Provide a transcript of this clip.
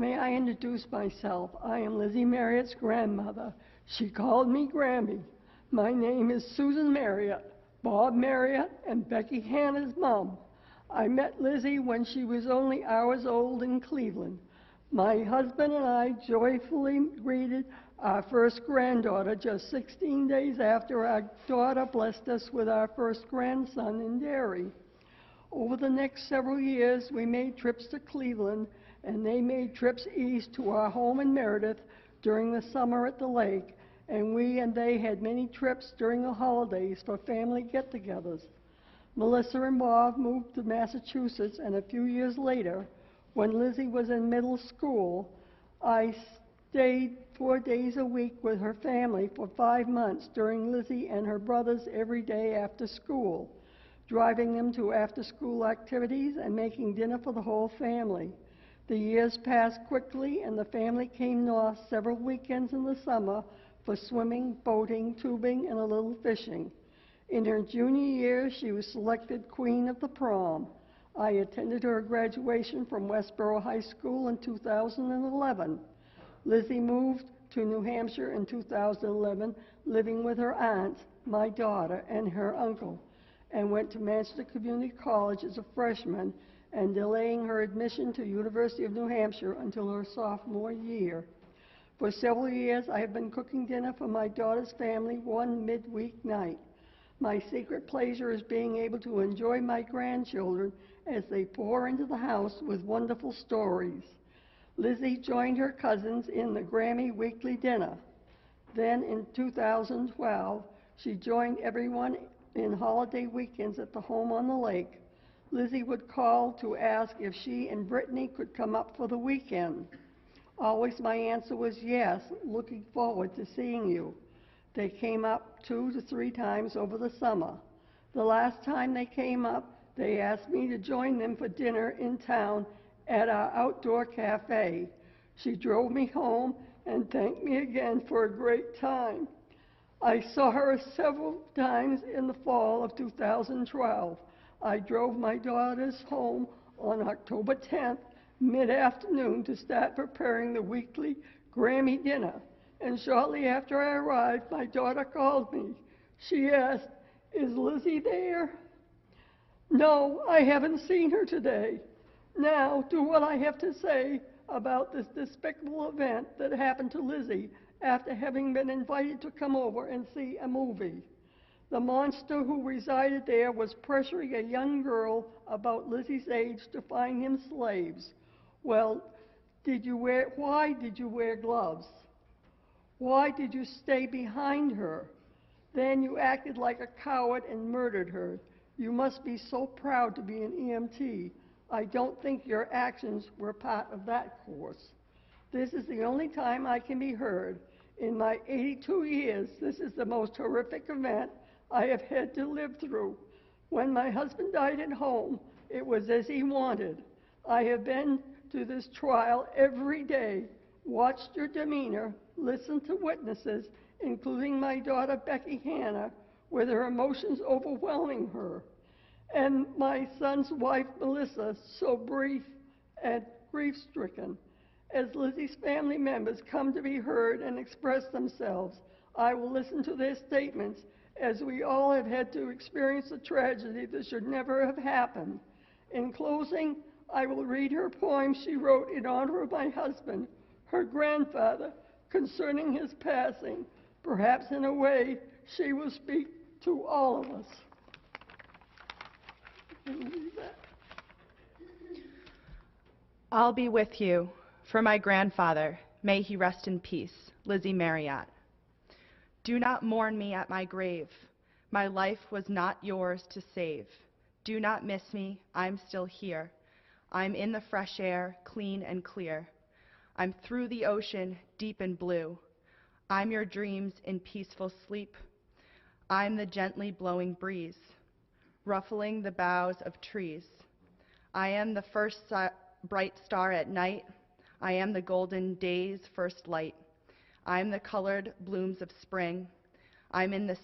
May I introduce myself? I am Lizzie Marriott's grandmother. She called me Grammy. My name is Susan Marriott, Bob Marriott, and Becky Hanna's mom. I met Lizzie when she was only hours old in Cleveland. My husband and I joyfully greeted our first granddaughter just 16 days after our daughter blessed us with our first grandson in Derry. Over the next several years, we made trips to Cleveland, and they made trips east to our home in Meredith during the summer at the lake, and we and they had many trips during the holidays for family get-togethers. Melissa and Bob moved to Massachusetts, and a few years later, when Lizzie was in middle school, I stayed 4 days a week with her family for 5 months during Lizzie and her brothers every day after school, driving them to after-school activities and making dinner for the whole family. The years passed quickly, and the family came north several weekends in the summer for swimming, boating, tubing, and a little fishing. In her junior year, she was selected Queen of the Prom. I attended her graduation from Westboro High School in 2011. Lizzie moved to New Hampshire in 2011, living with her aunt, my daughter, and her uncle, and went to Manchester Community College as a freshman and delaying her admission to University of New Hampshire until her sophomore year. For several years, I have been cooking dinner for my daughter's family one midweek night. My secret pleasure is being able to enjoy my grandchildren as they pour into the house with wonderful stories. Lizzie joined her cousins in the Grammy weekly dinner. Then in 2012, she joined everyone in holiday weekends at the home on the lake. Lizzie would call to ask if she and Brittany could come up for the weekend. Always my answer was yes, looking forward to seeing you. They came up 2 to 3 times over the summer. The last time they came up, they asked me to join them for dinner in town at our outdoor cafe. She drove me home and thanked me again for a great time. I saw her several times in the fall of 2012. I drove my daughters home on October 10th, mid-afternoon, to start preparing the weekly Grammy dinner. And shortly after I arrived, my daughter called me. She asked, "Is Lizzie there?" "No, I haven't seen her today." Now, to what I have to say about this despicable event that happened to Lizzie after having been invited to come over and see a movie. The monster who resided there was pressuring a young girl about Lizzie's age to find him slaves. Well, why did you wear gloves? Why did you stay behind her? Then you acted like a coward and murdered her. You must be so proud to be an EMT. I don't think your actions were part of that course. This is the only time I can be heard. In my 82 years, this is the most horrific event I have had to live through. When my husband died at home, it was as he wanted. I have been to this trial every day, watched your demeanor, listened to witnesses, including my daughter Becky Hanna, with her emotions overwhelming her, and my son's wife Melissa, so brief and grief-stricken. As Lizzie's family members come to be heard and express themselves, I will listen to their statements, as we all have had to experience a tragedy that should never have happened. In closing, I will read her poem she wrote in honor of my husband, her grandfather, concerning his passing. Perhaps in a way, she will speak to all of us. I'll be with you, for my grandfather, may he rest in peace, Lizzie Marriott. Do not mourn me at my grave. My life was not yours to save. Do not miss me, I'm still here. I'm in the fresh air, clean and clear. I'm through the ocean, deep and blue. I'm your dreams in peaceful sleep. I'm the gently blowing breeze, ruffling the boughs of trees. I am the first bright star at night. I am the golden day's first light. I'm the colored blooms of spring. I'm in the